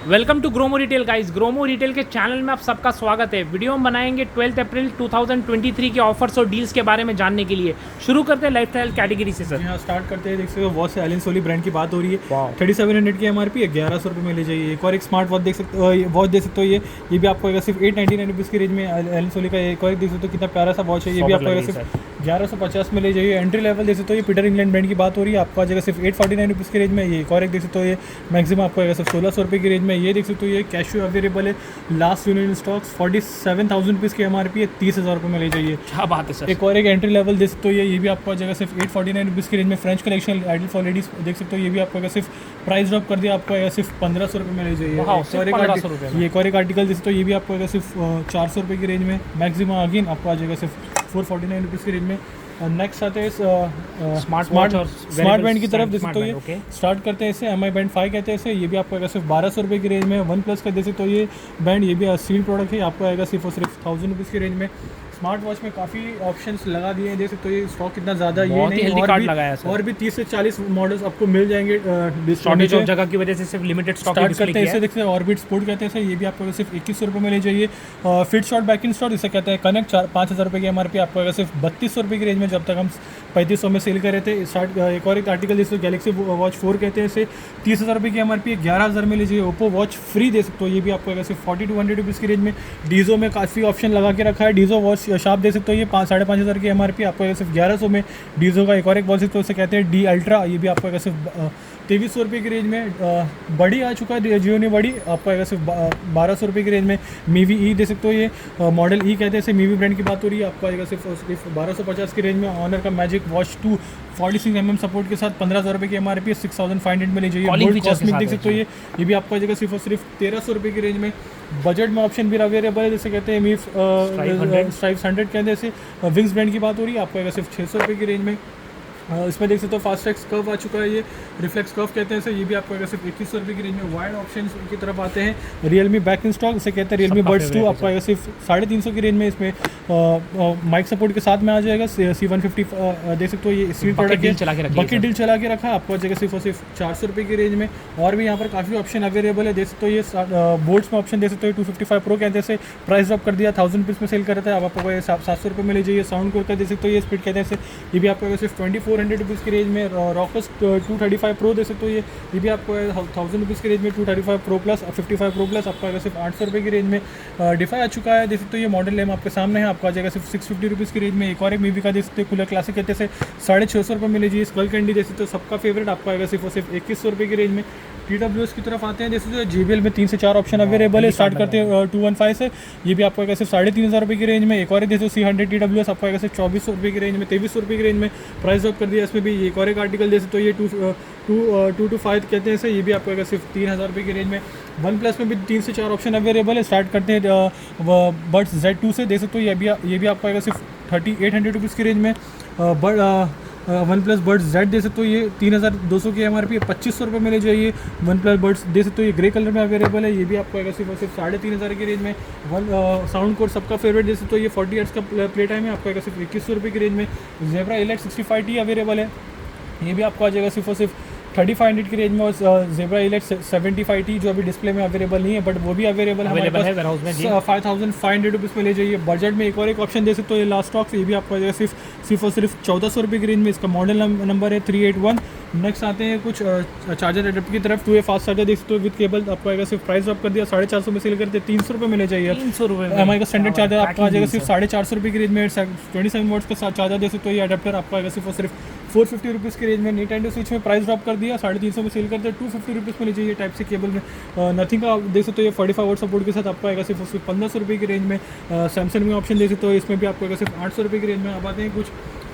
Welcome to GroMo Retail guys. GroMo Retail के channel में आप सबका स्वागत है। वीडियो हम बनाएंगे 12 अप्रैल 2023 के ऑफर्स और डील्स के बारे में जानने के लिए। शुरू करते हैं लाइफस्टाइल कैटेगरी से सर। यहाँ स्टार्ट करते हैं। देख सकते हो वॉच से एलन सोली ब्रांड की बात हो रही है। वाह। 3700 की एमआरपी है, 1100 रुपये में ले जाइए। एक और एक स्मार्ट वॉच देख सकते हो, वॉच देख सकते हो। ये भी आपको सिर्फ 899 रुपीज़ की रेंज में एलन सोली का एक और एक देख सकते हो, कितना प्यारा सा वॉच है। ये भी आपको सिर्फ 1150 में ले जाइए। एंट्री लेवल देख सकते हो, ये पीटर इंग्लैंड ब्रांड की बात हो रही है, आपको आ जाएगा सिर्फ 849 रुपीज़ की रेंज में। ये एक और एक देख सकते हो, ये मैक्सिमम आपको आएगा सिर्फ 1600 रुपये की रेंज में। ये देख सकते हो, ये कैशू अवेलेबल है, लास्ट यूनियन स्टॉक्स 47,000 रुपीज़ की एमआरपी है, 30,000 रुपये में ले जाइए। क्या बात है सर। एक और एक एंट्री लेवल देख सकते हो, ये भी आपको आ जाएगा सिर्फ 849 रुपीज़ की रेंज में। French collection ideal for ladies देख सकते हो, ये भी आपको आएगा सिर्फ प्राइस ड्रॉप कर दिया, आपको आएगा सिर्फ 1500 रुपये में ले जाइए। ये एक और एक आर्टिकल देख सकते हो, ये भी आपको आएगा सिर्फ 400 रुपये की रेंज में। मैक्सिमम अगेन आपको आ जाएगा सिर्फ 449 रुपीज़ की रेंज में। नेक्स्ट आते हैं स्मार्ट बैंड की तरफ। देख सकते हो, ये स्टार्ट करते हैं इसे MI बैंड 5 कहते हैं इसे। ये भी आपको आएगा सिर्फ 1200 रुपये की रेंज में। वन प्लस का देख सकते हो, ये बैंड ये भी सील प्रोडक्ट है, आपको आएगा सिर्फ और सिर्फ 1000 रुपीज़ की रेंज में। स्मार्ट वॉच में काफ़ी ऑप्शंस लगा दिए हैं, देख सकते हो, ये स्टॉक कितना ज़्यादा ये नहीं और भी 30 से 40 मॉडल्स आपको मिल जाएंगे। शॉर्टेज ऑफ जगह की वजह से सिर्फ लिमिटेड स्टॉक स्टार्ट करते हैं इसे। देखते हैं ऑर्बिट स्पोर्ट कहते हैं इसे, ये भी आपको सिर्फ 2100 रुपये में ले जाइए। Fit shot back in stock इसे कहते हैं। कनेक्ट 5000 रुपये की एमआरपी आपको आएगा सिर्फ 3200 रुपये की रेंज में, जब तक हम 3500 में सेल कर रहे थे। स्टार्ट एक और एक आर्टिकल जिसको गैलेक्सी वॉच 4 कहते हैं इसे, 30,000 रुपये की एमआरपी है, 11,000 में लीजिए। ओप्पो वॉच फ्री दे सकते हो, ये भी आपको आएगा सिर्फ 4200 रुपीज़ की रेंज में। डीजो में काफ़ी ऑप्शन लगा के रखा है। डीजो वॉच शार्प दे सकते हो, ये 5,500 की एमआरपी आपको आएगा सिर्फ 1100 में। डीजो का एक और एक वॉच तो उसे कहते हैं डी अल्ट्रा, ये भी आपको आएगा सिर्फ 2300 रुपये की रेंज में। बड़ी आ चुका है जियो ने, बड़ी आपको आएगा सिर्फ 1200 रुपये की रेंज में। मीवी ई दे सकते हो, ये मॉडल ई कहते हैं इसे, मीवी ब्रांड की बात हो रही है, आपको आएगा सिर्फ 1250 की रेंज में। ऑनर का मैजिक वॉच 2 46mm सपोर्ट के साथ 15,000 रुपये की एमआरपी है, 6500 में ले जाइए। गोल्ड कॉस्मिक देख सकते हो, ये भी आपको आ जाएगा सिर्फ और सिर्फ 1300 रुपये की रेंज में। बजट में ऑप्शन भी अवेलेबल है, जैसे कहते हैं मीफ स्ट्राइप्स 100 कहते हैं इसे। विंग्स ब्रांड की बात हो रही है, आपको आएगा सिर्फ 600 रुपये की रेंज में। इसमें देख सकते हो फास्टैग कर्व आ चुका है, ये रिफ्लेक्स कर्व कहते हैं इसे, ये भी आपको आएगा सिर्फ 2100 रुपये की रेंज में। वाइड ऑप्शन की तरफ आते हैं। रियलमी बैक इन स्टॉक इसे कहते हैं रियलमी बड्स 2, आपको आएगा सिर्फ 350 की रेंज में। इसमें माइक सपोर्ट के साथ में आ जाएगा। C150 देख सकते हो, ये सील प्रोडक्ट है, बकेट डील चला के रखा है, आपको आ जाएगा सिर्फ और सिर्फ 400 रुपये की रेंज में। और भी यहाँ पर काफ़ी ऑप्शन अवेलेबल है, देख सकते हो, ये बोर्ड्स में ऑप्शन देख सकते हो। 255 प्रो कहते हैं इसे, प्राइस ड्रॉप कर दिया, 1000 रुपीज़ में सेल कर रहा था, अब आपको 700 रुपये में ले जाइए। साउंड कोर का देख सकते हो, ये स्पीड कहते हैं इसे, ये भी आपको सिर्फ 2400 रुपीज़ की रेंज में। रॉकस 235 प्रो दे सकते हो, ये भी आपको 1000 रुपीज़ की रेंज में। 235 प्रो प्लस 55 प्रो प्लस आपको आएगा सिर्फ 800 रुपये की रेंज में। डिफाई आ चुका है, देख सकते हो, ये मॉडल नेम आपके सामने है, आपको आ जाएगा सिर्फ 650 रुपीज़ की रेंज में। एक और एक मीवी का देख सकते हो, कूलर क्लासिक कहते हैं 650 रुपये में लीजिए। स्कल कैंडी देख सकते हो, सबका फेवरेट, आपको आएगा सिर्फ और सिर्फ 2100 रुपये की रेंज में। TWS की तरफ आते हैं, जैसे जो JBL में 3 से 4 ऑप्शन अवेलेबल है। स्टार्ट करते हैं 215 से, ये भी आपको आएगा सिर्फ 3500 रुपये की रेंज में। एक और देखो C100 TWS आपको आएगा सिर्फ 2400 रुपये की रेंज में, 2300 रुपये की रेंज में प्राइस ड्रॉप कर दिया। इसमें भी एक और एक आर्टिकल जैसे तो ये 225 कहते हैं इसे, ये भी आपको आएगा सिर्फ 3000 रुपये की रेंज में। वन प्लस में भी 3 से 4 ऑप्शन अवेलेबल है। स्टार्ट करते हैं बड्स Z2 से, देख सकते हो, ये भी आपको आएगा सिर्फ 3800 रुपीज़ की रेंज में। वन प्लस बड्स Z दे सकते हो, ये 3200 की एमआरपी है, 2500 रुपये में ले जाइए। वन प्लस बड्स दे सकते हो, ये ग्रे कलर में अवेलेबल है, ये भी आपको आएगा सिर्फ और सिर्फ 3500 की रेंज में। साउंड कोड सबका फेवरेट दे सकते हो, ये 40 हर्ट्ज का प्ले टाइम है, आपको आएगा सिर्फ 2100 रुपये की रेंज में। ज़ेब्रा Elite 65T अवेलेबल है, ये भी आपको आ जाएगा सिर्फ और सिर्फ 3500 की रेंज में। और ज़ेब्रा Elite 75T जो अभी डिस्प्ले में अवेलेबल नहीं है, बट वो भी अवेलेबल है 5500 रुपीज़ में ले जाइए। बजट में एक और एक ऑप्शन दे सकते हो, ये लास्ट स्टॉक, ये भी आपको आ जाएगा सिर्फ और सिर्फ 1400 रुपये की रेंज में। इसका मॉडल नंबर है 381। नेक्स्ट आते हैं कुछ चार्जर एडेप्टर की तरफ। 2A फास्ट चार्जर देख सकते हो विद केबल, आपको आएगा सिर्फ प्राइस ड्रॉप कर दिया, 450 में सेल करते 300 रुपये में ले जाइए। 300 रुपये MI का स्टैंडर्ड चार्जर आपको आ जाएगा सिर्फ 450 रुपये की रेंज में। 27 वॉट्स का चार्जर दे सकते हो, ये एडेप्टर आपको आएगा सिर्फ और सिर्फ 450 रुपीज़ की रेंज में। Nintendo Switch में प्राइस ड्रॉप कर दिया, 350 में सेल करते 250 रुपीज़ में लीजिए। टाइप सी केबल में नथिंग का देख सकते हो, ये 45 वॉट सपोर्ट के साथ आपको आएगा सिर्फ 1500 रुपये की रेंज में। सैमसंग में ऑप्शन दे सकते हो, इसमें भी आपको आएगा सिर्फ 800 रुपये की रेंज में। अब आते हैं कुछ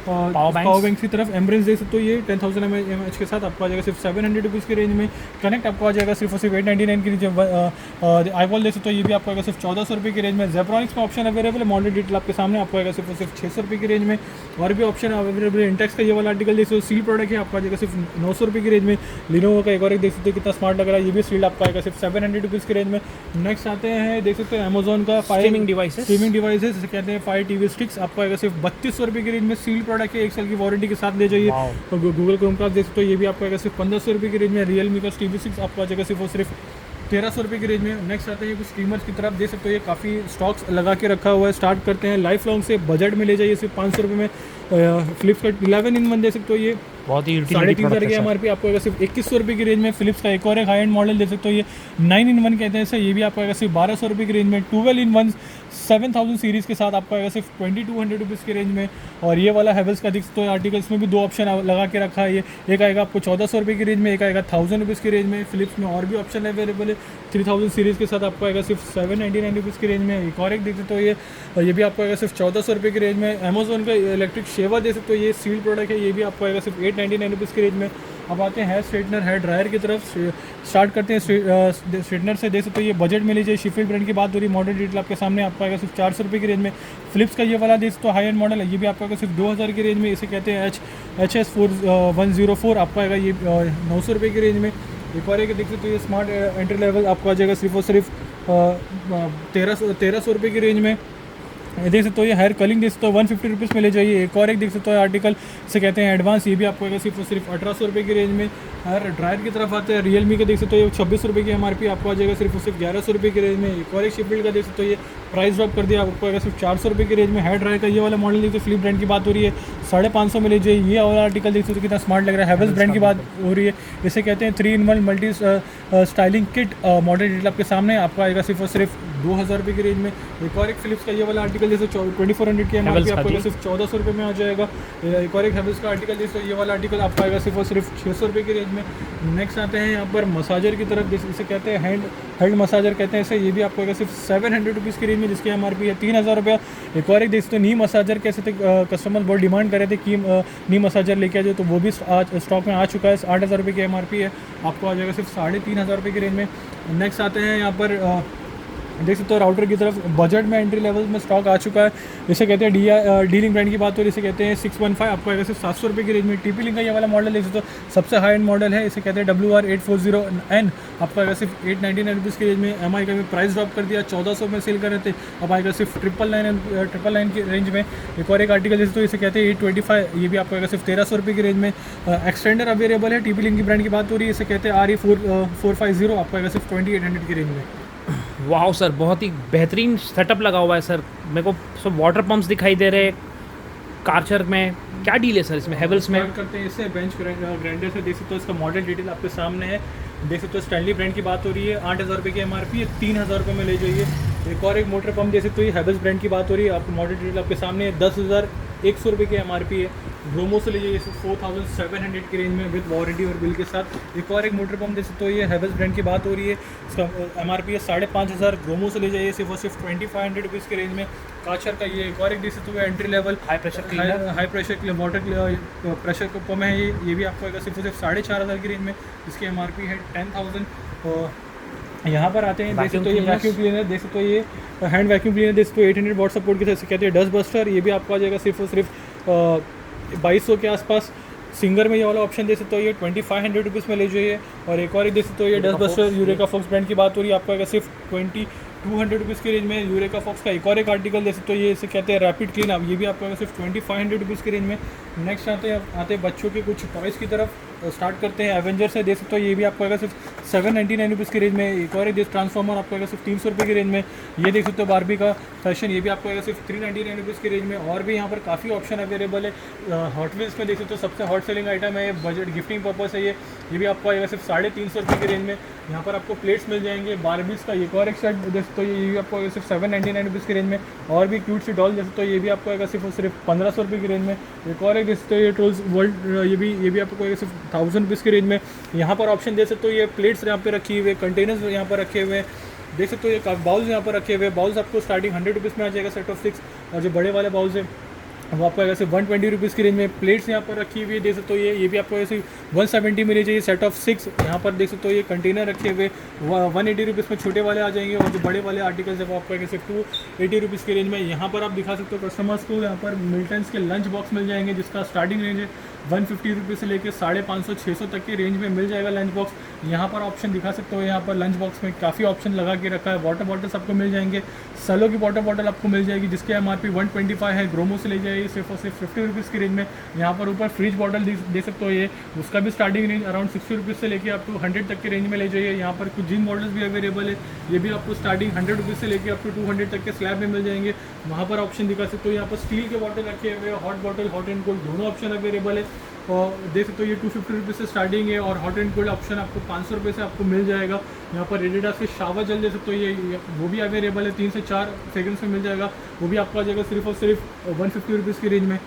पावर बैंक की तरफ। एम्ब्रेस दे सकते हो, ये 10,000 mAh के साथ आपको आ जाएगा सिर्फ 700 रुपीज़ की रेंज में। कनेक्ट आपको आ जाएगा सिर्फ और सिर्फ 899 की रेंज में। आईवॉल दे सकते हो, ये भी आपको आएगा सिर्फ 1400 रुपये की रेंज में। जेब्रॉनिक्स में ऑप्शन अवेलेबल है, मॉडल डिटेल आपके सामने, आपको आएगा सिर्फ और सिर्फ 600 रुपये की रेंज में। और भी ऑप्शन अवेलेबल है। इंटेक्स का ये वाला आर्टिकल देख सकते हो, सील प्रोडक्ट है, आपको आ जाएगा सिर्फ 900 रुपये की रेंज में। लिनोवो का एक और एक देख सकते हो, कितना स्मार्ट लग रहा है, ये भी सील आपको आएगा सिर्फ 700 रुपीज़ की रेंज में। नेक्स्ट आते हैं, देख सकते हो, अमेजोन का स्ट्रीमिंग डिवाइसेस कहते हैं 5 TV स्टिक्स, आपको आएगा सिर्फ 3200 रुपये की रेंज में। सील प्रोडक्ट है, 1 साल की वारंटी के साथ ले जाइए। और गूगल क्रोम का देख सकते हो, ये भी आपको आएगा सिर्फ 1500 रुपये की रेंज में। रियलमी का TV6 आपको आ जाएगा सिर्फ और सिर्फ 1300 रुपये की रेंज में। नेक्स्ट आते हैं कुछ स्टीमर्स की तरफ, देख सकते हो ये काफ़ी स्टॉक्स लगा के रखा हुआ है। स्टार्ट करते हैं लाइफ लॉन्ग से, बजट में ले जाइए सिर्फ 500 रुपये में। फिलिप्स का 11-in-1 देख सकते हो, ये बहुत ही 3,500 की MRP आपको आएगा सिर्फ 2100 रुपये की रेंज में। फिलिप्स का एक और एक हाई एंड मॉडल देख सकते हो, ये 9-in-1 कहते हैं इसे, ये भी आपको आएगा सिर्फ 1200 रुपये की रेंज में। 12-in-1 7000 सीरीज़ के साथ आपको आएगा सिर्फ 2200 रुपीज़ की रेंज में। और ये वाला हैवेल्स का देख सकते हो आर्टिकल, इसमें भी 2 ऑप्शन लगा के रखा है। ये एक आएगा आपको 1400 रुपये की रेंज में, एक आएगा 1000 रुपीज़ की रेंज में। फिलिप्स में और भी ऑप्शन अवेलेबल है। 3000 सीरीज़ के साथ आपको आएगा सिर्फ 799 रुपीज़ की रेंज में। एक और एक देख सकते हो, ये भी आपको आएगा सिर्फ 1400 रुपये की रेंज में। अमेजोन का इलेक्ट्रिक शेवर देख सकते हो, ये सील प्रोडक्ट है, ये भी आपको आएगा सिर्फ 899 रुपीज़ की रेंज में। अब आते हैं हेयर स्ट्रेटनर, हेयर ड्रायर की तरफ। स्टार्ट करते हैं स्ट्रेटनर से, देख सकते हो ये बजट में लीजिए। शिफिल्ड ब्रांड की बात हो रही, मॉडल डिटेल आपके सामने आपको आएगा सिर्फ 400 रुपये की रेंज में। फिलिप्स का ये वाला देख सकते हो हाई एंड मॉडल है, ये भी आपको आएगा सिर्फ 2000 की रेंज में। इसे कहते हैं HS4104, आपको आएगा ये 900 रुपये की रेंज में। एक और एक देख सकते हो, ये स्मार्ट एंट्री लेवल आपको आ जाएगा सिर्फ और सिर्फ 1300 रुपये की रेंज में। देख सकते हो ये हेयर कलिंग देख सकते हो 150 रुपीज़ में ले जाइए। एक और एक देख सकते हो आर्टिकल, इसे कहते हैं एडवांस, ये भी आपको आएगा सिर्फ और सिर्फ 1800 रुपये की रेंज में। हेयर ड्रायर की तरफ आते हैं, रियलमी का देख सकते हो ये 26 रुपये की MRP आपको आ जाएगा सिर्फ और सिर्फ 1100 रुपये की रेंज में। एक और एक शिफिल्ड का देख सकते हो, ये प्राइस ड्रॉप कर दिया, आपको आएगा सिर्फ 400 रुपये की रेंज में। हेयर ड्रायर का ये वाला मॉडल देखिए, फिलिप ब्रांड की बात हो रही है, 550 में ले जाइए। ये वाला आर्टिकल देख सकते हो कितना स्मार्ट लग रहा है, हैवेल्स ब्रांड की बात हो रही है। इसे कहते हैं 3-in-1 multi styling kit, model detail आपके सामने आपको आएगा सिर्फ और सिर्फ 2000 रुपये की रेंज में। एक और एक फिलिप्स का ये वाला आर्टिकल जैसे 2400 की MRP आपको सिर्फ 1400 रुपये में आ जाएगा। एक और एक हैवेल्स का आर्टिकल जैसे ये वाला आर्टिकल आपको आएगा सिर्फ और सिर्फ 600 रुपये की रेंज में। नेक्स्ट आते हैं यहाँ पर मसाजर की तरफ, इसे कहते हैं हेड मसाजर कहते हैं इसे, ये भी आपको आएगा सिर्फ 700 रुपीज़ की रेंज में, जिसकी MRP है 3000 रुपये। एक और एक देख सकते हो नी मसाजर, कैसे थे कस्टमर बहुत डिमांड कर रहे थे कि नी मसाजर लेके आ जाए, तो वो भी आज स्टॉक में आ चुका है। 8000 रुपये की MRP है, आपको आ जाएगा सिर्फ 3500 रुपये की रेंज में। नेक्स्ट आते हैं यहाँ पर देख सकते हो राउटर की तरफ, बजट में एंट्री लेवल में स्टॉक आ चुका है। इसे कहते हैं डीलिंग ब्रांड की बात हो रही है, इसे कहते हैं 615, आपको आएगा सिर्फ 700 रुपये की रेंज में। TP-Link का ये वाला मॉडल देख सकते हो, सबसे हाई एंड मॉडल है, इसे कहते हैं WR840N, आपको आएगा सिर्फ 899 रुपीज़ की रेंज में। MI का भी प्राइस ड्रॉप कर दिया, 1400 में सेल कर रहे थे, अब आएगा सिर्फ 999 की रेंज में। एक और एक आर्टिकल देख सकते हो, इसे कहते हैं 825, ये भी आपको आएगा सिर्फ 1300 रुपये की रेंज में। एक्सटेंडर अवेलेबल है, TP-Link की ब्रांड की बात हो रही है, इसे कहते हैं RE450, आपको आएगा सिर्फ 2800 की रेंज में। वाह सर, बहुत ही बेहतरीन सेटअप लगा हुआ है सर। मेरे को सब वाटर पंप्स दिखाई दे रहे हैं कारचर में। क्या डील है सर इसमें हैवेल्स में? करते हैं इससे बेंच ग्राइंडर से, देख सकते हो इसका मॉडल डिटेल आपके सामने है। देख सकते हो स्टैनली ब्रांड की बात हो रही है, 8000 रुपये की MRP है, 3000 रुपये में ले जाइए। एक और एक मोटर पंप देख सकते हो, ये हैवेल्स ब्रांड की बात हो रही है, आपको मॉडल डिटेल आपके सामने है, 10,100 रुपये की MRP है। ब्रोमो से ले जाइए 4700 की रेंज में विद वारंटी और बिल के साथ। एक और एक मोटर पंप देख सकते हो, ये हैवेल्स ब्रांड की बात हो रही है, इसका MRP है 5500। ब्रोमो से ले जाइए सिर्फ और सिर्फ 2500 रुपीज़ की रेंज में। काचर का ये एक और एक देख सकते हो, entry level high pressure water pressure pump है, ये भी आपको आएगा सिर्फ और सिर्फ 4500 की रेंज में, इसकी MRP है 10,000। यहाँ पर आते हैं, देख सकते हो ये वैक्यूम क्लीनर, देख सकते हो ये हैंड वैक्यूम क्लीनर, देख सकते हो 800 वॉट सपोर्ट के साथ, कहते हैं डस्ट बस्टर, ये भी आपको आ जाएगा सिर्फ और सिर्फ 2200 के आसपास। सिंगर में ये वाला ऑप्शन दे सकते हो, ये 2500 रुपीज़ में ले जाइए। और एक और ही दे सकते हो, ये dust buster Eureka Forbes brand की बात हो रही है, आपको आएगा सिर्फ 2200 रुपीज़ की रेंज में। यूरेका फॉक्स का एक और एक आर्टिकल दे सकते हो, ये इसे कहते हैं रैपिड क्लीन अप, ये भी आपको आएगा सिर्फ 2500 रुपीज़ की रेंज में। नेक्स्ट आते हैं बच्चों के कुछ टॉयज़ की तरफ। स्टार्ट करते हैं एवेंजर से, देख सकते हो ये भी आपको आएगा सिर्फ 799 रुपीज़ की रेंज में। एक और एक ट्रांसफॉर्मर आपको आएगा सिर्फ 300 रुपये की रेंज में। ये देख सकते हो बारबी का फैशन, ये भी आपको आएगा सिर्फ 399 रुपीज़ की रेंज में। और भी यहाँ पर काफ़ी ऑप्शन अवेलेबल है। हॉट व्हील्स में देख सकते हो सबसे हॉट सेलिंग आइटम है, बजट गिफ्टिंग पर्पस है, ये भी आपको आएगा सिर्फ 350 रुपये की रेंज में। यहाँ पर आपको प्लेट्स मिल जाएंगे बारबीज का। एक और एक सेट देख सकते हो, ये भी आपको आएगा सिर्फ 799 रुपीज़ की रेंज में। और भी क्यूट सी डॉल देख सकते हो, ये भी आपको आएगा सिर्फ 1500 रुपये की रेंज में। एक और एक देख सकते हो, ये टूल्स वर्ल्ड, ये भी आपको आएगा सिर्फ 1000 रुपीज़ की रेंज में। यहाँ पर ऑप्शन दे सकते हो, ये प्लेट्स यहाँ पे रखी हुए, कंटेनर्स यहाँ पर रखे हुए, देख सकते हो ये बाउल्स यहाँ पर रखे हुए। बाउल्स आपको स्टार्टिंग 100 रुपीज़ में आ जाएगा सेट ऑफ 6, और जो बड़े वाले बाउल्स है वो आपको आएगा सिर्फ 120 रुपीज़ की रेंज में। प्लेट्स यहाँ पर रखी हुई है, देख सकते हो ये भी आपको ऐसे 170 में ले जाइए सेट ऑफ 6। यहाँ पर देख सकते हो ये कंटेनर रखे हुए 180 रुपीज़ में छोटे वाले आ जाएंगे, और जो बड़े वाले आर्टिकल्स है वो आपको आएगा सिर्फ 280 रुपीज़ की रेंज में। यहाँ पर आप दिखा सकते हो कस्टमर्स को, यहाँ पर मिल्टन्स के लंच बॉक्स मिल जाएंगे, जिसका स्टार्टिंग रेंज है 150 से लेकर 550-600 तक की रेंज में मिल जाएगा लंच बॉक्स। यहाँ पर ऑप्शन दिखा सकते हो, यहाँ पर लंच बॉक्स में काफ़ी ऑप्शन लगा के रखा है। वाटर बॉटल्स आपको मिल जाएंगे, सलो की वाटर बॉटल आपको मिल जाएगी जिसके MRP 125 है। ग्रोमो से ले जाइए सिर्फ और सिर्फ 50 रुपीज़ की रेंज में। यहाँ पर ऊपर फ्रिज बॉटल दे सकते हो, ये उसका भी स्टार्टिंग रेंज अराउंड 60 रुपीज़ से लेकर आप टू 100 तक की रेंज में ले जाइए। यहाँ पर कुछ जिन मॉडल्स भी अवेलेबल है, ये भी आपको स्टार्टिंग 100 रुपीज़ से लेकर आप टू 200 तक के स्लैब में मिल जाएंगे। वहाँ पर ऑप्शन दिखा सकते हो, यहाँ पर स्टील के बॉटल रखे हुए हैं, hot bottle, hot and cold दोनों ऑप्शन अवेलेबल है। और देख सकते हो ये 250 रुपीज़ से स्टार्टिंग है, और हॉट एंड कोल्ड ऑप्शन आपको 500 रुपये से आपको मिल जाएगा। यहाँ पर एडिडास के शावर जेल दे सकते हो, ये वो भी अवेलेबल है, 3 से 4 सेकंड्स में मिल जाएगा। वो भी आपको आ जाएगा सिर्फ और सिर्फ 150 रुपीज़ की रेंज में।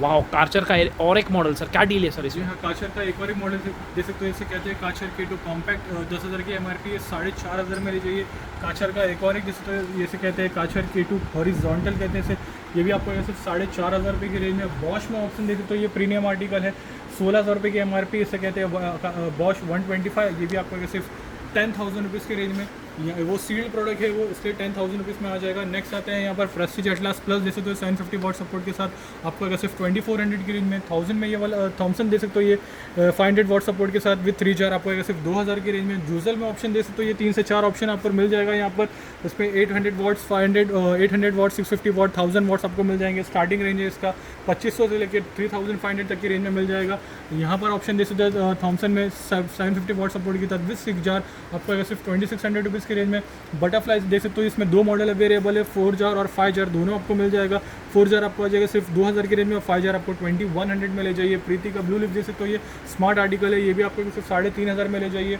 वाह, कार्चर का और एक मॉडल सर, क्या डील है सर इसमें? हाँ, काचर का एक और एक मॉडल दे सकते हो, इसे कहते हैं काचर K2 कॉम्पैक्ट। 10,000 की MRP है, 4,500 में ले जाइए। काचर का एक और एक जैसे तो ये से कहते हैं काचर K2 हॉरिजॉन्टल कहते हैं इसे, ये भी आपको सिर्फ 4,500 रुपये की रेंज में। बॉश में ऑप्शन दे सकते हो, ये प्रीमियम आर्टिकल है, 16,000 रुपये की MRP, इसे कहते हैं बॉश 125, ये भी आपको सिर्फ 10,000 रुपीज़ की रेंज में। वो सील्ड प्रोडक्ट है, वो इसलिए 10,000 रुपीज़ में आ जाएगा। नेक्स्ट आते हैं यहाँ पर प्रेस्टीज एटलास प्लस जैसे तो 750 वाट सपोर्ट के साथ आपको अगर सिर्फ 2400 की रेंज में। 1000 में ये वाला थॉमसन दे सकते हो, ये 500 वाट सपोर्ट के साथ विद 3 जार आपको अगर सिर्फ 2000 की रेंज में। जूजल में ऑप्शन दे सकते हो, ये 3 से 4 ऑप्शन आप पर मिल जाएगा। यहाँ पर इसमें 800 वाट्स, 800 वाट, 650 वाट, 1000 वाट्स आपको मिल जाएंगे। स्टार्टिंग रेंज है इसका 2500 से लेकर 3500 तक की रेंज में मिल जाएगा। यहाँ पर ऑप्शन दे सकते हो थॉमसन में 750 वाट सपोर्ट के साथ विद 6 जार आपको अगर सिर्फ 2600 रुपीज़ की रेंज में। बटरफ्लाई देख सकते हो, इसमें 2 मॉडल अवेलेबल है, 4 जार और 5 जार दोनों आपको मिल जाएगा। 4 जार आपको आ जाएगा सिर्फ 2000 की रेंज में, और 5 जार आपको 2100 में ले जाइए। प्रीति का ब्लू लिप देख सकते हो, ये स्मार्ट आर्टिकल है, ये भी आपको सिर्फ 3500 में ले जाइए।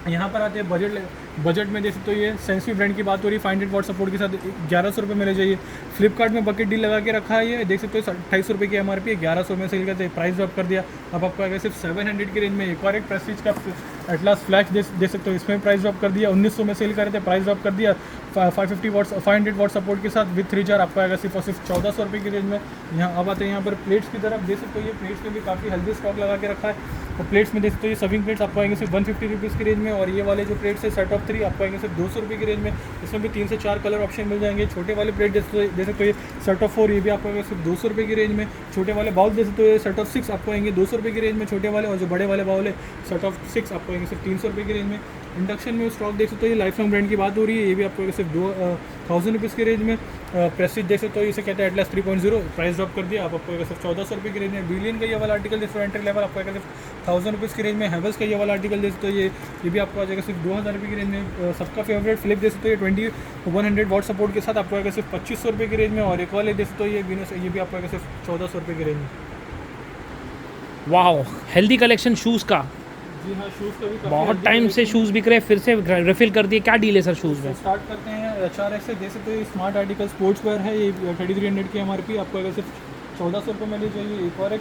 यहाँ पर आते हैं बजट में देख सकते हो, ये सेंसवी ब्रांड की बात हो रही है, 500 वाट सपोर्ट के साथ 1100 रुपये में ले जाइए। फ्लिपकार्ट में बकेट डील लगा के रखा है, ये देख सकते हो 2800 रुपये की MRP है, 1100 में सेल करते प्राइस ड्रॉप कर दिया। अब आपको अगर सिर्फ 700 की रेंज में। एक और एक प्रेस्टीज का एटलास फ्लैश दे सकते हो, इसमें प्राइस ड्रॉप कर दिया, 1900 में सेल कर रहे थे, प्राइस ड्रॉप कर दिया 500 वाट सपोर्ट के साथ विद 3 जार आपको आएगा सिर्फ और सिर्फ 1400 रुपये की रेंज में। यहाँ अब आते हैं यहाँ पर प्लेट्स की तरफ, देख सकते हो ये प्लेट्स में भी काफ़ी हेल्दी स्टॉक लगा के रखा है। और प्लेट्स में देख सकते हो, ये सर्विंग प्लेट्स आपको आएंगे सिर्फ 150 रुपीज़ की रेंज में, और ये वाले जो प्लेट्स है सेट ऑफ 3 आपको आएंगे सिर्फ 200 रुपये की रेंज में। इसमें भी 3 से 4 कलर ऑप्शन मिल जाएंगे। छोटे वाले प्लेट दे सकते हो, ये सेट ऑफ 4, ये भी आपको आएगा सिर्फ 200 रुपये की रेंज में। छोटे वाले बाउल दे सकते हो, ये सेट ऑफ 6 आपको आएंगे 200 रुपये की रेंज में छोटे वाले, और जो बड़े वाले बाउल है सेट ऑफ 6 आपको आएंगे सिर्फ 300 रुपये की रेंज में। इंडक्शन में स्टॉक देख सकते हो, ये लाइफ लॉन्ग ब्रांड की बात हो रही है, ये भी आपको सिर्फ 1000 रुपीज़ की रेंज में। प्रेस्टीज देख सकते हो, इसे कहते हैं एटलास 3.0, प्राइस ड्रॉप कर दिया, आप आपको सिर्फ 1400 रुपये की रेंज में। बिलियन का ये वाला आर्टिकल देखो एंट्री लेवल आपको सिर्फ 1000 रुपीज़ की रेंज में। हैवेल्स का ये वाला आर्टिकल देख सकते हो, ये भी आपको आ जाएगा सिर्फ 2000 रुपये की रेंज में। सबका फेवरेट फ्लिप देख सकते हो, ये 2100 वाट सपोर्ट के साथ आपको आएगा सिर्फ 2500 रुपये की रेंज में। और एक वाले देख सकते हो, ये विनोस, ये भी आपको आएगा सिर्फ 1400 रुपये की रेंज में। वाह, हेल्दी कलेक्शन शूज़ का। जी हाँ, शूज़ का भी बहुत टाइम से शूज़ बिक रहे, फिर से रिफिल कर दिए, क्या डील है सर शूज़ में? स्टार्ट करते हैं HRS से। देख सकते हो, ये स्मार्ट आर्टिकल स्पोर्ट्स वेयर है, ये 3300 की MRP आपको अगर सिर्फ 1400 रुपये में ले जाइए। एक और एक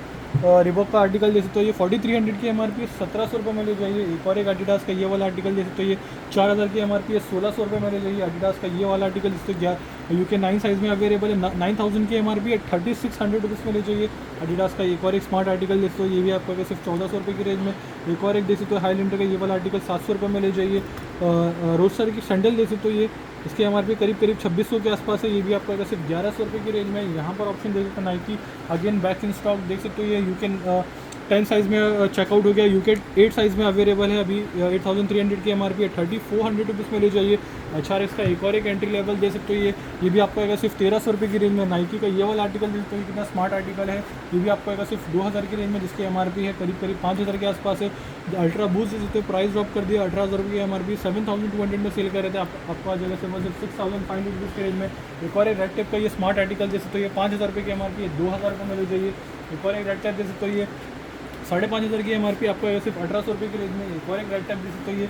रिबॉक का आर्टिकल देख सकते हो, ये 4300 की MRP 1700 रुपये में ले जाइए। एक और एक एडिडास का ये वाला आर्टिकल देख सकते हो, ये 4000 की MRP है, 1600 रुपये में ले जाइए। एडिडास का ये वाला आर्टिकल जिसको UK 9 साइज़ में अवेलेबल है, 9000 की MRP है, 3600 रुपीज़ में ले जाइए। एडिडास का एक और एक स्मार्ट आर्टिकल देख सकते हो, ये भी आपको अगर सिर्फ 1400 रुपये की रेंज में। एक और एक देख सकते हो, हाईलैंडर का ये वाला आर्टिकल 700 रुपये में ले जाइए। रोडस्टर की सैंडल देख सकते हो, ये इसकी MRP करीब 2600 के आसपास है, ये भी आपको अगर सिर्फ 1100 रुपये की रेंज में। यहाँ पर ऑप्शन देख सकते हो Nike, again back in stock देख सकते हो, ये UK 10 साइज़ में चेकआउट हो गया, UK 8 साइज़ में अवेलेबल है अभी। 8300 की MRP है, 3400 रुपीज़ में ले जाइए। HRS का एक और एक एंट्री लेवल दे सकते हो, ये भी आपको आएगा सिर्फ 1300 रुपये की रेंज में। नाइकी का ये वाला आर्टिकल दे सकते हो, कितना स्मार्ट आर्टिकल है, ये भी आपको आएगा सिर्फ 2000 की रेंज में, जिसकी MRP है करीब 5000 के आसपास है। अल्ट्रा बूस्ट दे सकते हो, प्राइस ड्रॉप कर दिया, 18,000 रुपये की MRP 7200 में सेल कर रहे थे, आपको आ जाएगा सिर्फ 6500 रुपीज़ की रेंज में। एक और एक रेड टेप का ये स्मार्ट आर्टिकल दे सकते हो, ये 5000 रुपये की MRP है, 2000 रुपये में ले जाइए। एक और एक रेड टेप दे सकते हो, ये 5500 की MRP आपको आएगा सिर्फ 1800 रुपये की रेंज में। एक और एक रेड टैप दे सकते हो, ये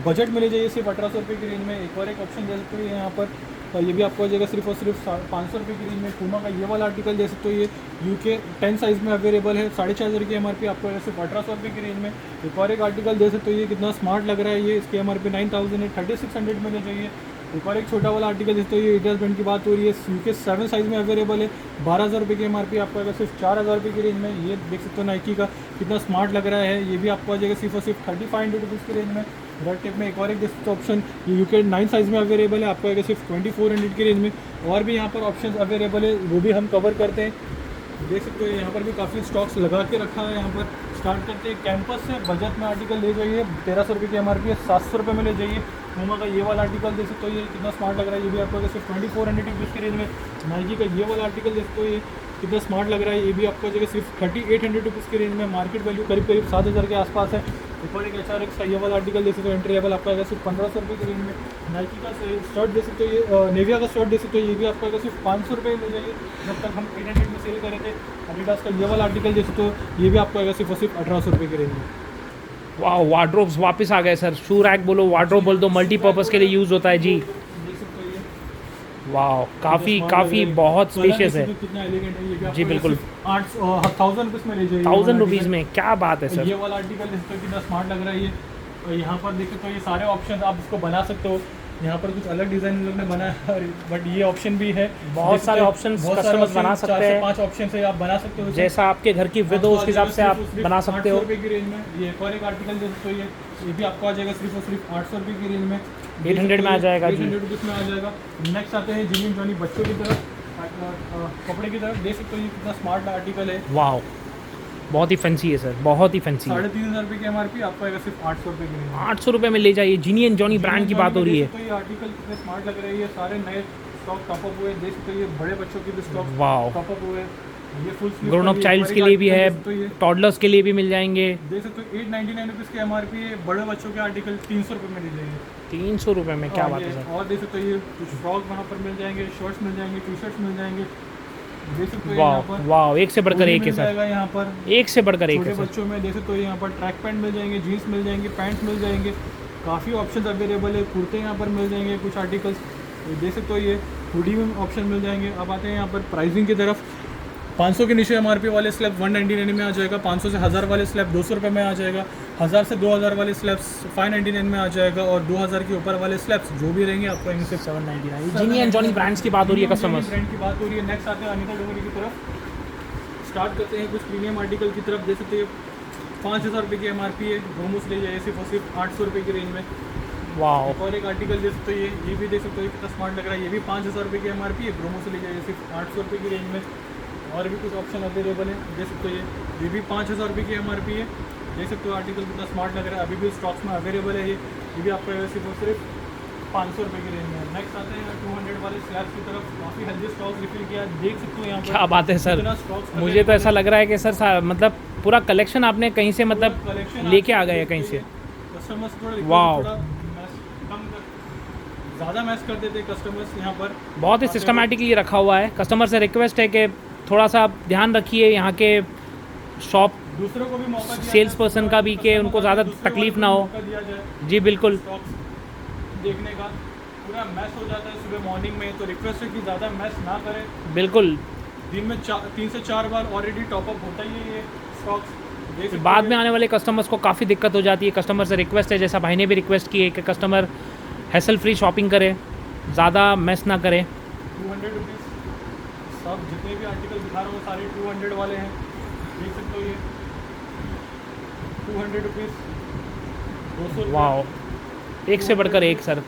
बजट में ले जाइए सिर्फ 1800 रुपये की रेंज में। एक और एक ऑप्शन दे सकते हो यहाँ पर, ये भी आपको आ जाएगा सिर्फ और सिर्फ 500 रुपये की रेंज में। पूमा का ये वाला आर्टिकल दे सकते हो, ये UK 10 साइज़ में अवेलेबल है, 4500 की MRP आपको आएगा सिर्फ 1800 रुपये की रेंज में। एक और एक आर्टिकल दे सकते हो, ये कितना स्मार्ट लग रहा है, ये इसकी MRP 9000 है, 3600 में ले जाइए। एक और एक छोटा वाला आर्टिकल देखते हो, ये एडिडास ब्रांड की बात हो रही है, UK 7 साइज़ में अवेलेबल है, 12000 रुपये की MRP आपको आएगा सिर्फ 4000 रुपये की रेंज में। ये देख सकते हो नाइकी का कितना स्मार्ट लग रहा है, ये भी आपको आ जाएगा सिर्फ और सिर्फ 3500 रुपीज़ की रेंज में। रेड टेप में एक और एक देख सकते हो ऑप्शन, ये UK 9 साइज़ में अवेलेबल है, आपको आएगा सिर्फ 2400 की रेंज में। और भी यहाँ पर ऑप्शन अवेलेबल है, वो भी हम कवर करते हैं। देख सकते हो यहाँ पर भी काफ़ी स्टॉक्स लगा के रखा है। यहाँ पर स्टार्ट करते हैं कैंपस से। बजट में आर्टिकल ले जाइए, 1300 रुपये की MRP है, 700 रुपये में ले जाइए। पूमा का ये वाला आर्टिकल देख सकते हो, ये कितना स्मार्ट लग रहा है। ये भी आपको सिर्फ 2400 रुपीज़ की रेंज में। नाइकी का ये वाला आर्टिकल देख सकते हो, ये कितना स्मार्ट लग रहा है। ये भी आपको जगह सिर्फ 3800 रुपीज़ की रेंज में। मार्केट वैल्यू करीब करीब 7000 के आसपास है। ऊपर एक HRX का ये वाला आर्टिकल देख सकते हो, एंट्री लेवल आपका सिर्फ 1500 रुपये की रेंज में। नाइकी का शर्ट देख सकते हो, ये नेविया का शर्ट देख सकते हो, ये भी आपका सिर्फ 500 रुपये में जाइए। जब तक हम 800 में सेल कर रहे थे। एडिडास का ये वाला आर्टिकल देख सकते हो, ये भी आपको सिर्फ 1800 रुपये की रेंज में। वाह, वार्डरोब्स वापस आ गए सर। शू रैक बोलो, वार्डरोब बोल दो, मल्टीपर्पज़ के लिए यूज़ होता है जी। देख सकते हो ये वाह, काफ़ी बहुत स्पेशियस है कितना एलिगेंट है। ये भी जी, बिल्कुल। 1000 रुपीज़ में ले जाइए। 1000 रुपीज़ में, क्या बात है सर। ये वाला आर्टिकल देख सकते हो कितना स्मार्ट लग रहा है ये। और यहाँ पर देख सकते हो ये सारे ऑप्शन आप इसको बना सकते हो। यहाँ पर कुछ अलग डिज़ाइन लोग ने बनाया है, बट ये ऑप्शन भी है। बहुत सारे ऑप्शंस कस्टमर्स बना सकते हैं। 5 ऑप्शन से आप बना सकते हो, जैसा आपके घर की विद हो उस हिसाब से आप बना सकते हो। 800 रुपये की रेंज में। ये एक और एक आर्टिकल देख सकते हो, ये भी आपको आ जाएगा सिर्फ और सिर्फ 800 रुपये की रेंज में। 800 में आ जाएगा जी। 800 रुपीज़ में आ जाएगा। नेक्स्ट आते हैं जिमी जॉनी बच्चों की तरफ, कपड़े की तरफ। देख सकते हो ये कितना स्मार्ट आर्टिकल है। वाह, बहुत ही फैंसी है सर, बहुत ही फैंसी है। 3500 रुपये की MRP, आपको आएगा सिर्फ 800 रुपये की रेंज में। 800 रुपये में ले जाइए। जिनी एंड जॉनी ब्रांड की बात हो रही है। तो ये आर्टिकल कितने स्मार्ट लग रहे हैं। ये सारे नए स्टॉक टॉपअप हुए। देख सकते हो ये बड़े बच्चों के भी स्टॉक वाह, टॉपअप हुए। ये फुल ग्रोन अप चाइल्ड्स के लिए भी है, टॉडलर्स के लिए भी मिल जाएंगे। देख सकते हो 899 रुपीज़ की MRP है। बड़े बच्चों के आर्टिकल 300 रुपये में ले जाइए। 300 रुपये में, क्या बात है सर। और देख सकते हो ये कुछ फ्रॉक वहाँ पर मिल जाएंगे, शर्ट्स मिल जाएंगे, टी-शर्ट्स मिल जाएंगे। देख सकते हो यहाँ वाह पर वाह, एक से बढ़कर एक है मिल सर, जाएगा यहाँ पर। एक से बढ़कर एक छोटे है सर। बच्चों में देख सकते हो यहाँ पर ट्रैक पैंट मिल जाएंगे, जीन्स मिल जाएंगे, पैंट्स मिल जाएंगे। काफ़ी ऑप्शन अवेलेबल है। कुर्ते यहाँ पर मिल जाएंगे कुछ आर्टिकल्स। देख सकते हो ये हुडी में ऑप्शन मिल जाएंगे। अब आते हैं यहाँ पर प्राइसिंग की तरफ। 500 के नीचे MRP वाले स्लैब 199 में आ जाएगा। 500 से 1000 वाले स्लैब 200 रुपये में आ जाएगा। 1000 से 2000 वाले स्लैब्स 599 में आ जाएगा। और 2000 के ऊपर वाले स्लैब्स जो भी रहेंगे आपको इनसे 799। जिनी एंड जॉनी ब्रांड्स की बात हो रही है, कस्टमर्स ब्रांड की बात हो रही है। नेक्स्ट आते हैं अनिता डोंगरी की तरफ। स्टार्ट करते हैं कुछ प्रीमियम आर्टिकल की तरफ। देख सकते हैं 5000 रुपये की MRP है। ब्रोमोस ले जाइए सिर्फ और सिर्फ 800 रुपये की रेंज में। वाह, और एक आर्टिकल देख सकते हो, ये भी देख सकते हो कितना स्मार्ट लग रहा है। ये भी 5000 रुपये की MRP है। ब्रोमोस ले जाइए सिर्फ 800 रुपये की रेंज में। और भी कुछ ऑप्शन अवेलेबल है। देख सकते हो ये भी 5000 रुपये की MRP है। देख सकते हो आर्टिकल कितना स्मार्ट लग रहा है। अभी भी स्टॉक्स में अवेलेबल है। ये भी आपको सिर्फ और सिर्फ 500 रुपये की रेंज में। नेक्स्ट आते हैं 200 वाले स्लैब्स की तरफ। काफ़ी हेल्दी स्टॉक रिफिल किया, देख सकते हो यहाँ पर। क्या बात है सर। कितना स्टॉक्स मुझे तो ऐसा लग रहा है कि सर मतलब पूरा कलेक्शन आपने कहीं से मतलब कलेक्शन लेके आ गए हैं कहीं से। कस्टमर्स वाव। थोड़ा ज़्यादा मैच कर देते कस्टमर्स यहाँ पर। बहुत ही सिस्टमैटिकली रखा हुआ है। कस्टमर से रिक्वेस्ट है कि थोड़ा सा आप ध्यान रखिए यहाँ के शॉप दूसरों को भी मौका दिया सेल्स जाए, पर्सन का भी, कि उनको ज़्यादा दूसरों को तकलीफ भी ना हो। मौका दिया जाए। जी बिल्कुल। स्टॉक्स देखने का पूरा मैच हो जाता है सुबह मॉर्निंग में। तो रिक्वेस्ट है कि ज़्यादा मैच ना करें। बिल्कुल। दिन में 3 से 4 बार ऑलरेडी टॉपअप होता ही है ये स्टॉक्स। बाद में आने वाले कस्टमर्स को काफ़ी दिक्कत हो जाती है। कस्टमर से रिक्वेस्ट है, जैसा भाई ने भी रिक्वेस्ट की है कि कस्टमर हैसल फ्री शॉपिंग करे, ज़्यादा मैस ना करे। 200 रुपीज़ सब जितने भी आर्टिकल दिखा रहा हूँ सारे 200 वाले हैं। देख सकते हो ये 200 रुपीज़, 200। वाह, एक से बढ़कर एक सर।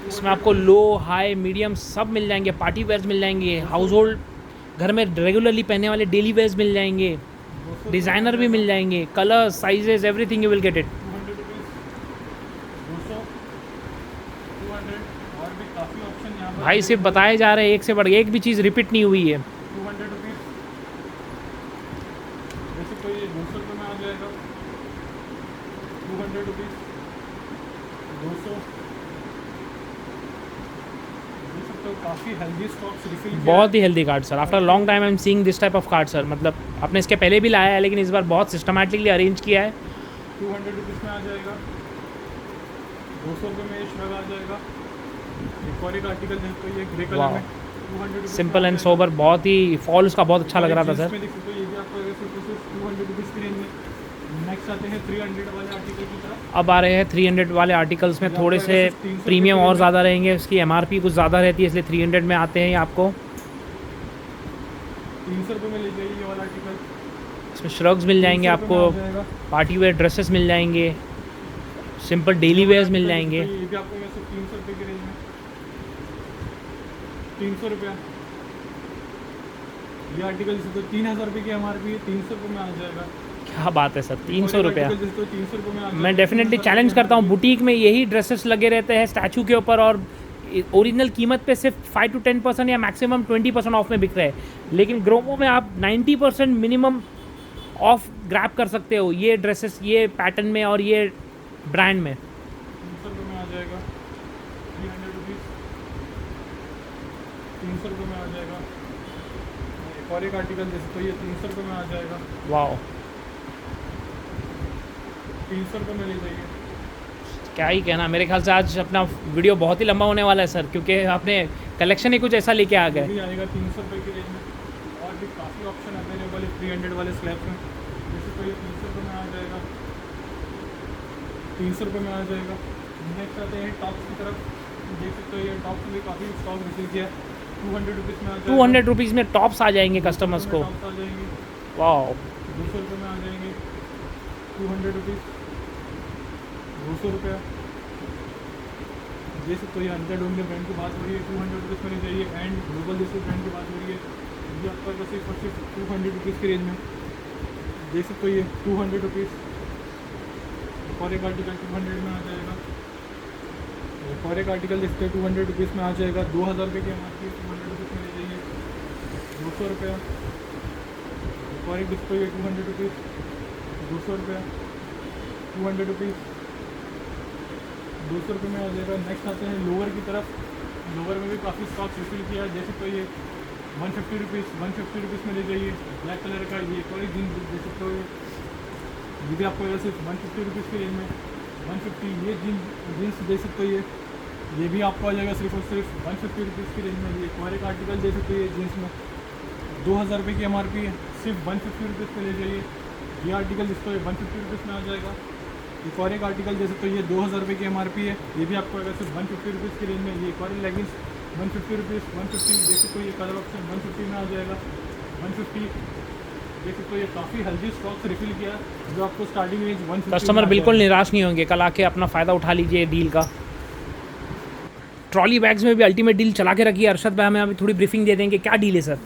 इसमें आपको लो हाई मीडियम सब मिल जाएंगे। पार्टी वेयर्स मिल जाएंगे, हाउस होल्ड घर में रेगुलरली पहनने वाले डेली वेयर्स मिल जाएंगे, डिज़ाइनर भी मिल जाएंगे, colour sizes everything you will get it. 200 rupees, 200, 200 और भी काफ़ी ऑप्शन यहाँ पर। भाई सिर्फ बताए जा रहे हैं, एक से बढ़ एक भी चीज़ रिपीट नहीं हुई है। 200 रुपीज़, जैसे कोई 200 रुपये में आ जाएगा। 200 रुपीज़, 200। काफ़ी हेल्दी स्टॉक्स रिफिल। बहुत ही healthy card sir. After long time I am seeing this type of card sir. मतलब आपने इसके पहले भी लाया है, लेकिन इस बार बहुत सिस्टमैटिकली अरेंज किया है। 200 रुपीज़ में आ जाएगा। 200 रुपये में ये श्रग आ जाएगा। एक और एक आर्टिकल देखो, ये ग्रे कलर में 200 रुपीज़। सिंपल एंड सोबर, बहुत ही फॉल उसका बहुत अच्छा लग रहा था सर। ये भी आपको सिर्फ 200 रुपीज़ की रेंज में। नेक्स्ट आते हैं 300 वाले आर्टिकल की तरफ। अब आ रहे हैं 300 वाले आर्टिकल्स में थोड़े से प्रीमियम और ज़्यादा रहेंगे। इसकी MRP कुछ ज़्यादा रहती है, इसलिए 300 में आते हैं ये आपको। 300 रुपये में ले जाइए ये वाला आर्टिकल। इसमें श्रग्स मिल जाएंगे आपको, पार्टी वेयर ड्रेसेस मिल जाएंगे, सिंपल डेली वेयर्स मिल जाएंगे। ये भी आपको सिर्फ 300 रुपये की रेंज में। 300 रुपया। ये आर्टिकल जैसे तो 3000 रुपये की MRP है, 300 रुपये में आ जाएगा। क्या बात है सर, 300 रुपया। आर्टिकल जैसे तो 300 रुपये में आ जाएगा। मैं डेफिनेटली चैलेंज करता हूँ, बुटीक में यही ड्रेसेस लगे रहते हैं स्टैचू के ऊपर और ओरिजिनल कीमत पे सिर्फ 5 to 10% या मैक्सिमम 20% ऑफ में बिक रहे हैं, लेकिन ग्रोमो में आप 90% मिनिमम ऑफ ग्रैब कर सकते हो ये ड्रेसेस, ये पैटर्न में और ये ब्रांड में। 300 रुपये में आ जाएगा, 300 रुपीज़, 300 रुपये में आ जाएगा। एक और एक आर्टिकल जैसे तो ये 300 रुपये में आ जाएगा, वाह, 300 रुपये में ले जाइए। क्या ही कहना, मेरे ख्याल से आज अपना वीडियो बहुत ही लंबा होने वाला है सर, क्योंकि आपने कलेक्शन ही कुछ ऐसा लेके आ ये गए। भी आएगा 300 रुपये की रेंज में, और भी काफ़ी ऑप्शन अवेलेबल है 300 वाले स्लैब्स में। जैसे तो ये 300 रुपये में आ जाएगा, 300 रुपये में आ जाएगा। नेक्स्ट आते हैं टॉप्स की तरफ, देख सकते हो ये टॉप्स में भी काफ़ी स्टॉक रिसीव किया है, 200 रुपीज़ में आ जाएगा। 200 रुपीज़ में टॉप्स आ जाएंगे कस्टमर्स को, टॉप्स आ जाएंगे, वाह। 200 रुपये में आ जाएंगे, 200 रुपीज़, 200 रुपये। जैसे तो ये अंडरडोम के ब्रांड की बात हो रही है, 200 रुपीज़ में ले जाइए। एंड ग्लोबल जैसे ब्रांड की बात हो रही है, ये आपका बस सिर्फ और सिर्फ 200 रुपीज़ की रेंज में। देख सकते हो ये 200 रुपीज़। और एक आर्टिकल 200 में आ जाएगा, और एक आर्टिकल देखते हैं 200 रुपीज़ में आ जाएगा। 2000 रुपये की MRP, 200 रुपीज़ में ले जाइए, 200 रुपये। और एक डिस्प्ले है 200 रुपीज़, 200 रुपये, 200 रुपीज़, 200 रुपये में आ जाएगा। नेक्स्ट आते हैं लोअर की तरफ, लोअर में भी काफ़ी स्टॉक रिफिल किया है। जैसे तो ये 150 रुपीज़, 150 रुपीज़ में ले जाइए। ब्लैक कलर का ये एक और जीन्स देख सकते हो, ये भी आपको सिर्फ 150 रुपीज़ की रेंज में, 150। ये जीन्स देख सकते हो, ये भी आपको आ जाएगा सिर्फ और सिर्फ 150 रुपीज़ की रेंज में। ये एक और एक आर्टिकल देख सकते हो, ये जीन्स में 2000 रुपये की MRP है, सिर्फ 150 रुपीज़ में ले जाइए। ये आर्टिकल जिसको 150 रुपीज़ में आ जाएगा। एक और एक आर्टिकल जैसे तो ये 2000 रुपये की MRP है, ये भी आपको अगर सिर्फ 150 रुपीज़ की रेंज में। ये एक और लेगिंग्स 150 रुपीज़, 150। जैसे तो ये कलर ऑप्शन 150 में आ जाएगा, 150। जैसे तो ये काफ़ी हेल्दी स्टॉक्स रिफिल किया जो आपको स्टार्टिंग रेंज 150। कस्टमर बिल्कुल निराश नहीं होंगे, कल आके अपना फ़ायदा उठा लीजिए डील का। ट्रॉली बैग्स में भी अल्टीमेट डील चला के रखी है। अरशद भाई हमें अभी थोड़ी ब्रीफिंग दे देंगे, क्या डील है सर?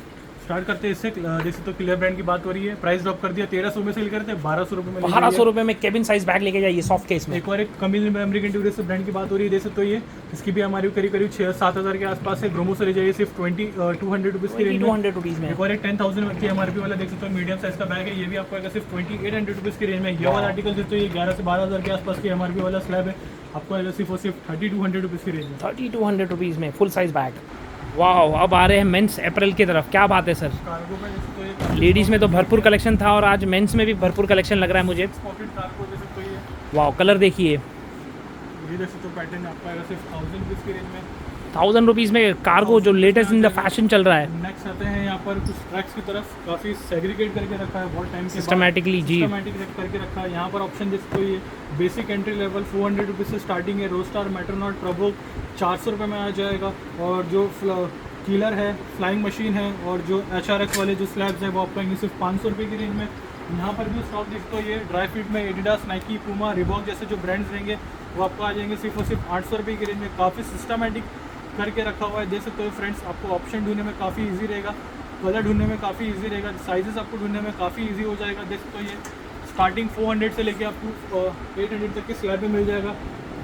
स्टार्ट करते हैं इससे। जैसे तो क्लियर ब्रांड की बात हो रही है, प्राइस ड्रॉप कर दिया, 1300 में सेल करते हैं, 1200 रुपये में। 1200 रुपये में केबिन साइज बैग लेके जाइए सॉफ्ट केस में। एक और एक कमिल अमेरिकन टूरिस्ट ब्रांड की बात हो रही है, जैसे तो ये इसकी भी हमारी करीब करीब 6-7 हज़ार के आसपास है। ग्रोमो से ले जाइए सिर्फ 200 रुपीज़ की रेंज में। 200 रुपीज़ में। एक और एक 10,000 की MRP वाला देख सकते हो, मीडियम साइज का बैग है, ये भी आपको आएगा सिर्फ 2800 रुपीज़ की रेंज में। ये वाला आर्टिकल देखते हो, ये 11 से 12 हज़ार के आसपास की MRP वाला स्लैब है, आपको आएगा सिर्फ और सिर्फ 3200 रुपीज़ की रेंज में। 3200 रुपीज़ में फुल साइज बैग। वाह, अब आ रहे हैं मेंस अप्रैल की तरफ, क्या बात है सर? कार्गो में जैसे तो ये लेडीज़ में तो भरपूर कलेक्शन था और आज मेंस में भी भरपूर कलेक्शन लग रहा है मुझे। पॉकेट कार्गो जैसे तो ये वाह, कलर देखिए, ये देख सकते हो पैटर्न आपको आएगा सिर्फ 1000 रुपीज़ की रेंज में। 1000 रुपीज़ में कार्गो जो लेटेस्ट इन द फैशन चल रहा है। नेक्स्ट आते हैं यहाँ पर कुछ ट्रैक्स की तरफ, काफ़ी सेग्रीगेट करके रखा है बहुत टाइम से, सिस्टमैटिकली जी। सिस्टमैटिक करके रखा है। यहाँ पर ऑप्शन जैसे तो ये बेसिक एंट्री लेवल 400 रुपीज़ से स्टार्टिंग है। रोस्टार, मेट्रोनॉट, प्रबोक 400 रुपये में आ जाएगा। और जो कीलर है, फ्लाइंग मशीन है, और जो HRX वाले जो स्लैब्स हैं वो आपको आएंगे सिर्फ 500 रुपये की रेंज में। यहाँ पर भी स्टॉक देखते हो, ये ड्राई फिट में एडिडास, नाइकी, पूमा, रिबॉक जैसे जो ब्रांड्स रहेंगे वो आपको आ जाएंगे सिर्फ और सिर्फ 800 रुपये की रेंज में। काफ़ी सिस्टमैटिक करके रखा हुआ है, देख सकते हो फ्रेंड्स। आपको ऑप्शन ढूंढने में काफ़ी इजी रहेगा, कलर ढूंढने में काफ़ी इजी रहेगा, साइजेस आपको ढूंढने में काफ़ी इजी हो जाएगा। देख सकते हो ये स्टार्टिंग 400 से लेके आपको 800 तक के स्लैब में मिल जाएगा।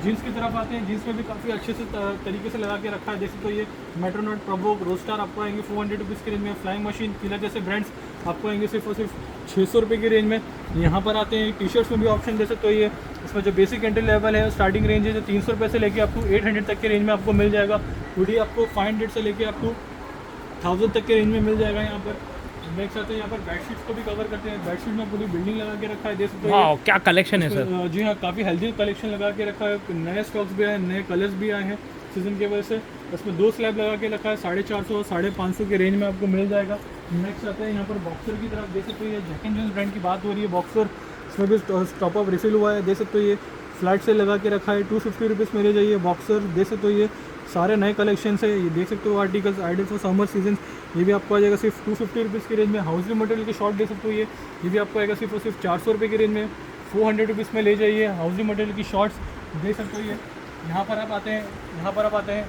जीन्स की तरफ आते हैं, जीन्स में भी काफ़ी अच्छे से तरीके से लगा के रखा है। जैसे तो ये मेट्रोनॉट, प्रबोक, रोस्टार आपको आएंगे 400 रुपीज़ की रेंज में। फ्लाइंग मशीन, किलर जैसे ब्रांड्स आपको आएंगे सिर्फ और सिर्फ 600 रुपये की रेंज में। यहाँ पर आते हैं टी शर्ट्स में भी ऑप्शन, जैसे तो ये इसमें जो बेसिक एंट्री लेवल है, स्टार्टिंग रेंज है जो 300 रुपये से लेके आपको 800 तक के रेंज में आपको मिल जाएगा। हुडी आपको 500 से लेके आपको 1000 तक के रेंज में मिल जाएगा। यहाँ पर नेक्स्ट आते हैं, यहाँ पर बेडशीट्स को भी कवर करते हैं। बेडशीट में पूरी बिल्डिंग लगा के रखा है, देख सकते वाह, क्या कलेक्शन है सर? जी हाँ, काफ़ी हेल्दी कलेक्शन लगा के रखा है। नए स्टॉक्स भी आए, नए कलर्स भी आए हैं सीज़न की वजह से। इसमें 2 स्लैब लगा के रखा है, 450 और 550 के रेंज में आपको मिल जाएगा। नेक्स्ट आता है यहाँ पर बॉक्सर की तरफ, देख सकते हो ये जैक एंड जोन्स ब्रांड की बात हो रही है। बॉक्सर इसमें भी स्टॉप अप रिफिल हुआ है, देख सकते हो ये फ्लैट से लगा के रखा है, 250 रुपीज़ में ले जाइए। बॉक्सर देख सकते हो ये सारे नए कलेक्शन है, ये देख सकते हो articles ideal for summer season, ये भी आपको आ जाएगा सिर्फ 250 रुपीज़ की रेंज में। हाउसली मटेरियल के शॉर्ट देख सकते हो, ये भी आपको आएगा सिर्फ और सिर्फ 400 रुपये की रेंज में। 400 रुपीज़ में ले जाइए हाउसली मटेरियल की शॉर्ट्स, देख सकते हो ये। यहाँ पर आप आते हैं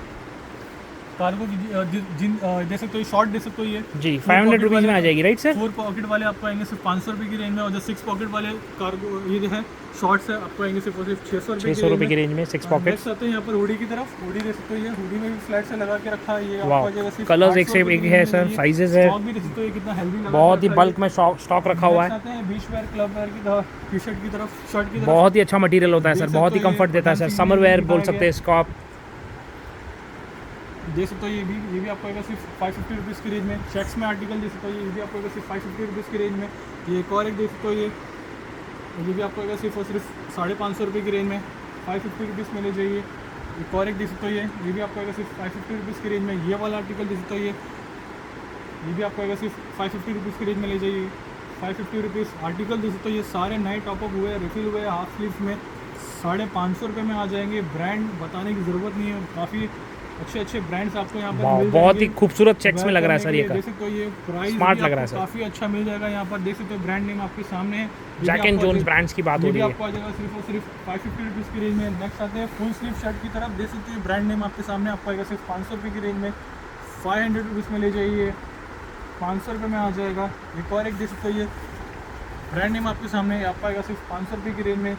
कार्गो दे सकते हो, शॉर्ट दे सकते हो ये जी 500 रुपीज़ में आ जाएगी, राइट सर? 4 पॉकेट वाले आपको आएंगे सिर्फ 500 रुपये की रेंज में, और जो 6 पॉकेट वाले कार्गो ये जो है शॉर्ट्स है आपको आएंगे सिर्फ 600 रुपये की रेंज में 6 पॉकेट्स। आते हैं यहाँ पर हुडी की तरफ, हुडी दे सकते हो ये, हुडी में भी फ्लैट से लगा के रखा है ये आपको वाह, आ जाएगा सिर्फ कलर्स एक 800 से रुपये एक की है रेंज में सर, ये। साइजेस है, स्टॉक भी दे सकते हो ये, कितना हेल्दी लगा बहुत ही बल्क में स्टॉक रखा हुआ है। आते हैं बीच वेयर, क्लब वेयर की टी शर्ट की तरफ, शर्ट की तरफ बहुत ही अच्छा मटेरियल होता है सर, देख बहुत ही सकते हो ये कंफर्ट देता है सर, फैंसी समर में वेयर बोल दिखाया सकते हैं इसको आप। दे सकते हो ये भी आपको आएगा सिर्फ 550 रुपीज़ की रेंज में। चेक्स में आर्टिकल दे सकते हो ये भी आपको आएगा सिर्फ 550 रुपीज़ की रेंज में। ये एक और एक दे सकते हो ये भी आपको आएगा सिर्फ और सिर्फ 550 रुपये की रेंज में, 550 रुपीज़ में ले जाइए। एक और एक दे सकते हो ये भी आपको आएगा सिर्फ 550 रुपीज़ की रेंज में। ये वाला आर्टिकल दे सकते हो ये भी आपको आएगा सिर्फ 550 रुपीज़ की रेंज में ले जाइए। 550 रुपीज़ आर्टिकल दे सकते हो ये सारे नए टॉपअप हुए, रिफिल हुए, हाफ स्लीव्स में 550 रुपये में आ जाएंगे। ब्रांड बताने की ज़रूरत नहीं है, काफ़ी अच्छे ब्रांड्स आपको यहाँ पर मिल बहुत ही जाएंगे। खूबसूरत चेक्स में लग रहा है सर ये देख सकते हो ये प्राइस स्मार्ट लग रहा है सर। काफ़ी अच्छा मिल जाएगा यहाँ पर, देख सकते हो ब्रांड नेम आपके सामने है। जैक एंड जोन्स ब्रांड्स की बात हो ये भी रही है। आपको आ जाएगा सिर्फ और सिर्फ 550 रुपीज़ की रेंज में। नेक्स्ट आते हैं फुल स्लीव शर्ट की तरफ, देख सकते हो ब्रांड नेम आपके सामने आपको आएगा सिर्फ 500 रुपये की रेंज में, 500 रुपीज़ में ले जाइए, 500 रुपये में आ जाएगा। एक और एक देख सकते हो ये ब्रांड नेम आपके सामने आपको आएगा सिर्फ 500 रुपये की रेंज में।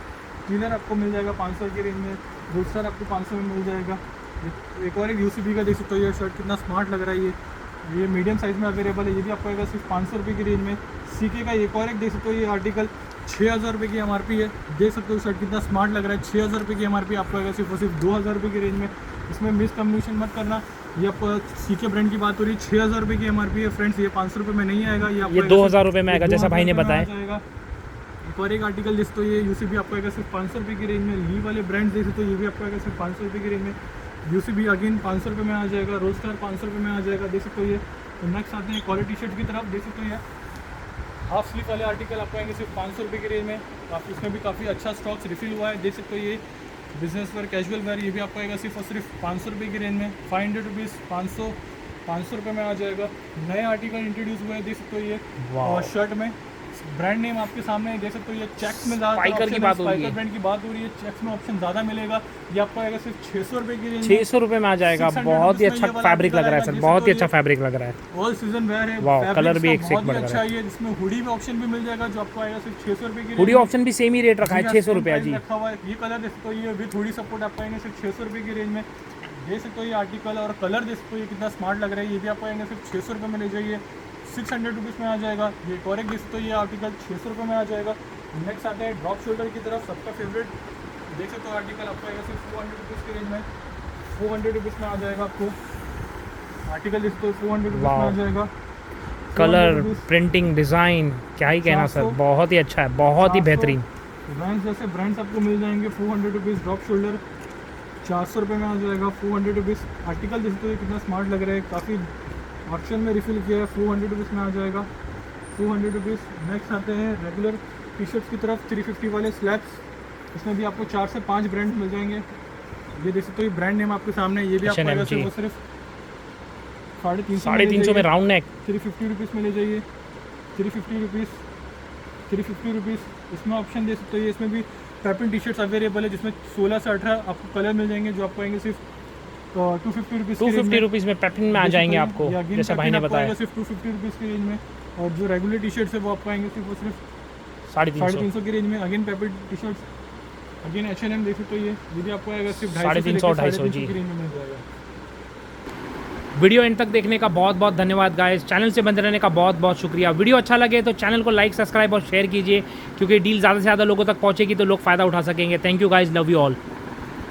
क्लीनर आपको मिल जाएगा 500 की रेंज में, रूस्टर आपको 500 में मिल जाएगा। एक और एक यूसीबी का देख सकते हो ये शर्ट कितना स्मार्ट लग रहा है, ये मीडियम साइज़ में अवेलेबल है, ये भी आपको आएगा सिर्फ 500 रुपये की रेंज में। सीके का एक और एक देख सकते हो ये आर्टिकल 6000 रुपये की एमआरपी है, देख सकते हो शर्ट कितना स्मार्ट लग रहा है। 6000 रुपये की एमआरपी आपको आएगा सिर्फ और सिर्फ 2000 रुपये की रेंज में। इसमें मिसकम्युनिकेशन मत करना, ये आपको सीके ब्रांड की बात हो रही है, 6000 रुपये की एमआरपी है फ्रेंड्स, ये 500 रुपये में नहीं आएगा, ये 2000 रुपये में आएगा जैसा भाई ने बताया। एक और एक आर्टिकल देख सकते हो ये यूसीबी आपको आएगा सिर्फ 500 रुपये की रेंज में। ली वाले ब्रांड देख सकते हो ये भी आपको आएगा सिर्फ 500 रुपये की रेंज में। यूसीबी अगेन 500 रुपये में आ जाएगा, रोस्टर 500 रुपये में आ जाएगा, देख सकते हो ये। तो नेक्स्ट आते हैं क्वालिटी शर्ट की तरफ, देख सकते हो ये हाफ स्लीव वाले आर्टिकल आपको आएंगे सिर्फ 500 रुपये की रेंज में। काफ़ी इसमें भी काफ़ी अच्छा स्टॉक्स रिफिल हुआ है, देख सकते हो ये बिजनेस वेयर, कैजुअल वेयर, ये भी आपको आएगा सिर्फ और सिर्फ 500 रुपये की रेंज में। 500 रुपीज़ 500 रुपये में आ जाएगा। नए आर्टिकल इंट्रोड्यूस हुए हैं, देख सकते हो ये, और शर्ट में ब्रांड नेम आपके सामने देख सकते हो ये। चेक्स में स्पाइकर की बात हो रही है, ब्रांड की बात हो रही है, चेक्स में ऑप्शन ज़्यादा मिलेगा। ये आपको आएगा सिर्फ 600 रुपये की रेंज, 600 रुपये में आ जाएगा। बहुत ही अच्छा फैब्रिक लग रहा है सर, बहुत ही अच्छा फैब्रिक लग रहा है। ऑल सीजन वेयर है, वाह, कलर भी एक से एक बढ़ अच्छा है। जिसमें हुडी में ऑप्शन भी मिल जाएगा जो आपको आएगा सिर्फ 600 रुपये की। हुडी ऑप्शन भी सेम ही रेट रखा है, 600 रुपया जी रखा हुआ है। ये कलर देख सकते हो ये विथ हुडी सपोर्ट आपको आएंगे सिर्फ 600 रुपये की रेंज में। देख सकते हो ये आर्टिकल और कलर देख सकते हो ये कितना स्मार्ट लग रहा है, ये भी आपको आएंगे सिर्फ 600 रुपये में ले जाइए, 600 रुपीज़ में आ जाएगा। ये और एक देख सकते हो ये आर्टिकल 600 रुपये में आ जाएगा। नेक्स्ट आता है ड्रॉप शोल्डर की तरफ, सबका फेवरेट, देख सकते हो आर्टिकल आपको आएगा सिर्फ 400 रुपीज़ की रेंज में, 400 रुपीज़ में आ जाएगा आपको आर्टिकल, देख सकते हो 400 रुपीज़ में आ जाएगा। कलर, प्रिंटिंग, डिज़ाइन, क्या ही कहना सर, बहुत ही अच्छा है, बहुत ही बेहतरीन। ब्रांड्स जैसे ब्रांड्स आपको मिल जाएंगे 400 रुपीज़। ड्रॉप शोल्डर 400 रुपये में आ जाएगा, 400 रुपीज़। आर्टिकल देख सकते हो कितना स्मार्ट लग रहा है, काफ़ी ऑप्शन में रिफिल किया है, 400 रुपीज़ में आ जाएगा, 400 रुपीज़। नेक्स्ट आते हैं रेगुलर टी शर्ट्स की तरफ, 350 वाले स्लैब्स, इसमें भी आपको 4 से 5 ब्रांड मिल जाएंगे। ये देख सकते हो ये ब्रांड नेम आपके सामने, ये भी आपको आएगा सिर्फ 350 में राउंड नेक, 350 रुपीज़ में ले जाइए, 350 रुपीज़, 350 रुपीज़। इसमें ऑप्शन दे सकते हो, इसमें भी पैपिन टी शर्ट्स अवेलेबल है जिसमें 16 से 18 आपको कलर मिल जाएंगे जो आपको आएंगे सिर्फ 250 रुपीज़ में पैपिन में आ जाएंगे आपको, जैसा भाई ने बताया सिर्फ 250 रुपीज़ की रेंज में। और जो रेगुलर टी शर्ट्स है वो आपको आएंगे सिर्फ सिर्फ 350 की रेंज में। Again piping T shirts, again H&M देख सकते हो ये भी आपको आएगा सिर्फ 350 की रेंज में मिल जाएगा। वीडियो एंड तक देखने का बहुत बहुत धन्यवाद गाइस, चैनल से बंद रहने का बहुत बहुत शुक्रिया। वीडियो अच्छा लगे तो चैनल को लाइक, सब्सक्राइब और शेयर कीजिए, क्योंकि डील ज़्यादा से ज़्यादा लोगों तक पहुंचेगी तो लोग फ़ायदा उठा सकेंगे। Thank you guys, love you all.